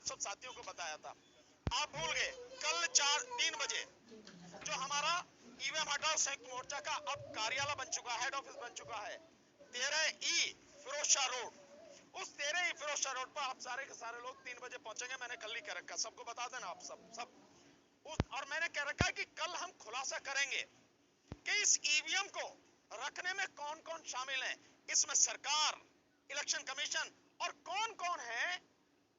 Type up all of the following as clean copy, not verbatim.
आप सब साथियों को बताया था। आप भूल गए, कल 3 बजे जो हमारा ईवीएम हटाओ संयुक्त मोर्चा का अब कार्यालय बन चुका है, हेड ऑफिस बन चुका है 13E फिरोज शाह रोड। उस 13E फिरोज शाह रोड पर आप सारे के सारे लोग 3 बजे पहुंचेंगे। मैंने कल ही कह रखा, सबको बता देना आप सब और मैंने कह रखा है कि कल हम खुलासा करेंगे कि इस ईवीएम को रखने में कौन कौन शामिल है, इसमें सरकार, इलेक्शन कमीशन और कौन कौन है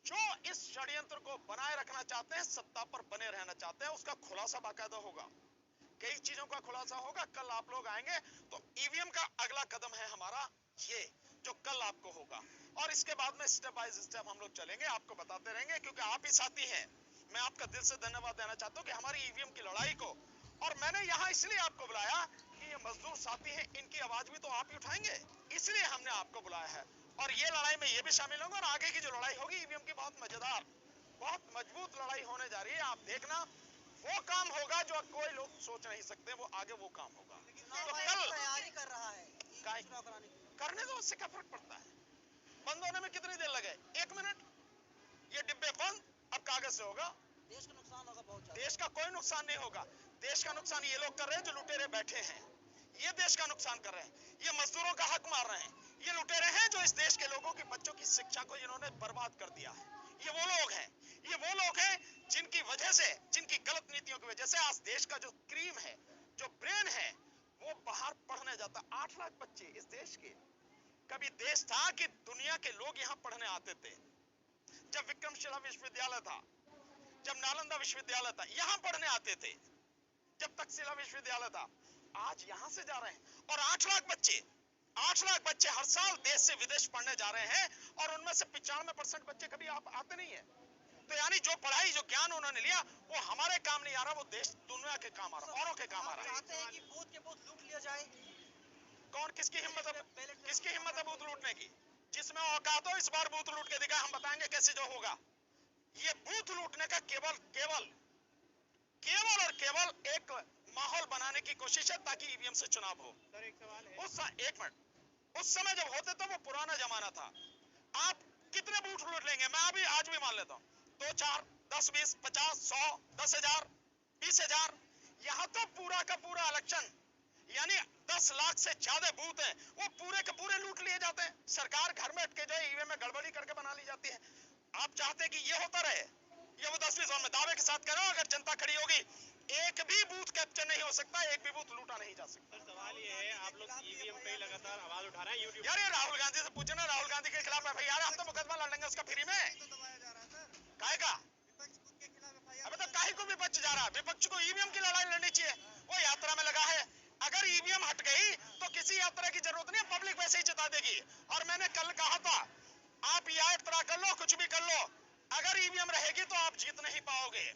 जो इस षड्यंत्र को बनाए रखना चाहते हैं, सत्ता पर बने रहना चाहते हैं। उसका खुलासा बाकायदा होगा, कई चीजों का खुलासा होगा। कल आप लोग आएंगे तो ईवीएम का अगला कदम है हमारा ये, जो कल आपको होगा, और इसके बाद में स्टेप बाय स्टेप हम लोग चलेंगे, आपको बताते रहेंगे, क्योंकि आप ही साथी हैं। मैं आपका दिल से धन्यवाद देना चाहता हूं कि हमारी ईवीएम की लड़ाई को, और मैंने यहां इसलिए आपको बुलाया कि ये मजदूर साथी हैं, इनकी आवाज भी तो आप ही उठाएंगे, इसलिए हमने आपको बुलाया है। और ये लड़ाई में ये भी शामिल होंगे, और आगे की जो लड़ाई होगी ईवीएम की बहुत मजेदार, बहुत मजबूत लड़ाई होने जा रही है। आप देखना, वो काम होगा जो कोई लोग सोच नहीं सकते, वो आगे वो काम होगा। तो कल तैयारी कर रहा है चुनाव कराने की, करने दो, उससे क्या फर्क पड़ता है? बंद होने में कितनी देर लगे? 1 मिनट। ये डिब्बे बंद, अब कागज से होगा। देश का नुकसान होगा बहुत ज्यादा। देश का कोई नुकसान नहीं होगा। देश का नुकसान ये लोग कर रहे हैं जो लुटेरे बैठे हैं, ये देश का नुकसान कर रहे हैं। ये मजदूरों का हक मार रहे हैं। ये लुटेरे हैं जो इस देश के लोगों की बच्चों की शिक्षा को इन्होंने बर्बाद कर दिया है। ये वो लोग हैं, ये वो लोग हैं जिनकी वजह से, जिनकी गलत नीतियों की वजह से आज देश का जो क्रीम है, जो ब्रेन है, वो बाहर पढ़ने जाता। 8 लाख बच्चे इस देश के। कभी देश था कि दुनिया के लोग यहां पढ़ने आते थे। जब विक्रमशिला विश्वविद्यालय था, जब नालंदा विश्वविद्यालय था, यहां पढ़ने आते थे। जब तक्षशिला विश्वविद्यालय था, आज यहां से जा रहे हैं। और 8 लाख बच्चे, 8 लाख बच्चे हर साल देश से विदेश पढ़ने जा रहे हैं, और उनमें से 95% बच्चे कभी आप आते नहीं है। तो यानी जो पढ़ाई, जो ज्ञान उन्होंने लिया, वो हमारे काम नहीं आ रहा, वो देश दुनिया के काम आ रहा, औरों के काम आ रहा है। चाहते हैं कि बूथ के बूथ लूट लिया जाए। कौन, किसकी हिम्मत है, किसकी हिम्मत है बूथ लूटने की? जिसमें औकात हो इस बार बूथ लूट के दिखा, हम बताएंगे कैसे जो होगा। ये बूथ लूटने का केवल केवल केवल और केवल एक माहौल बनाने की कोशिश है ताकि ईवीएम से चुनाव हो। सर एक सवाल है, एक मिनट, उस समय जब होते थे वो पुराना जमाना था। आप कितने बूथ लूट लेंगे? मैं अभी आज भी मान लेता हूं, 2, 4, 10, 20, 50, 100, 10,000, 20,000। यहां तो पूरा का पूरा इलेक्शन, यानी 10 लाख से ज्यादा बूथ हैं, वो पूरे के पूरे लूट लिए जाते हैं। सरकार घर में अटके जो ईवीएम में गड़बड़ी करके बना ली जाती है। आप चाहते हैं कि ये होता रहे? ये वो 10वीं जोन में दावे के साथ कह रहा हूं, अगर जनता खड़ी होगी, एक भी बूथ कैप्चर नहीं हो सकता, एक भी बूथ लूटा नहीं जा सकता। सर सवाल ये है, आप लोग ईवीएम पे लगातार आवाज उठा रहे हैं यूट्यूब। यार ये राहुल गांधी से पूछना, राहुल गांधी के खिलाफ एफआईआर, हम तो मुकदमा लड़ लेंगे उसका फ्री में। काहे का? अबे तो काहे को विपक्ष जा रहा है? विपक्ष को ईवीएम की लड़ाई लड़नी चाहिए, वो यात्रा में लगा है। अगर ईवीएम हट गई तो किसी यात्रा की जरूरत नहीं है, पब्लिक वैसे ही जिता देगी। और मैंने कल कहा था, आप यात्रा कर लो, कुछ भी कर लो, अगर ईवीएम रहेगी तो आप जीत नहीं पाओगे।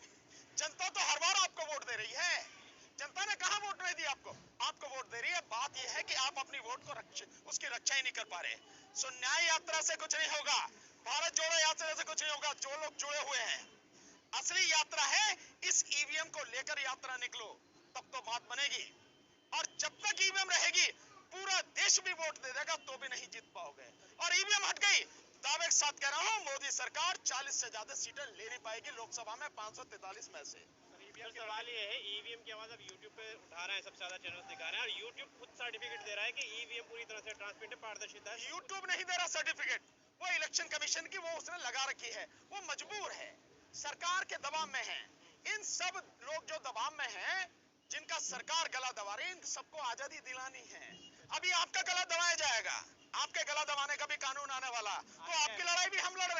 जनता तो हर बार आपको वोट दे रही है। जनता ने कहा वोट नहीं दी आपको? आपको वोट दे रही है। बात यह है कि आप अपनी वोट को उसकी रक्षा ही नहीं कर पा रहे। सो न्याय यात्रा से कुछ नहीं होगा, भारत जोड़ो यात्रा से कुछ नहीं होगा। जो लोग जुड़े हुए हैं, असली यात्रा है इस ईवीएम को लेकर यात्रा निकलो, तब तो बात बनेगी। और जब तक ईवीएम रहेगी, पूरा देश भी वोट दे देगा तो भी नहीं जीत पाओगे। और ईवीएम हट गई, दावे के साथ कह रहा हूं, मोदी सरकार 40 से ज्यादा सीटें ले नहीं पाएगी लोकसभा में, 543 में से। सर सवाल ये है, ईवीएम की आवाज अब यूट्यूब पे उठा रहे हैं, सबसे ज्यादा चैनल दिखा रहे हैं, और यूट्यूब खुद सर्टिफिकेट दे रहा है कि ईवीएम पूरी तरह से ट्रांसपेरेंट है, पारदर्शिता है। यूट्यूब नहीं दे रहा सर्टिफिकेट, वो इलेक्शन कमीशन की वो उसने लगा रखी है, वो मजबूर है, सरकार के दबाव में है। इन सब लोग जो दबाव में हैं, जिनका सरकार गला दबा रही है, इन सबको आजादी दिलानी है। अभी आपका गला दबाया जाएगा, आपके गला दबाने का भी कानून आने वाला, तो आपकी लड़ाई भी हम लड़ रहे हैं।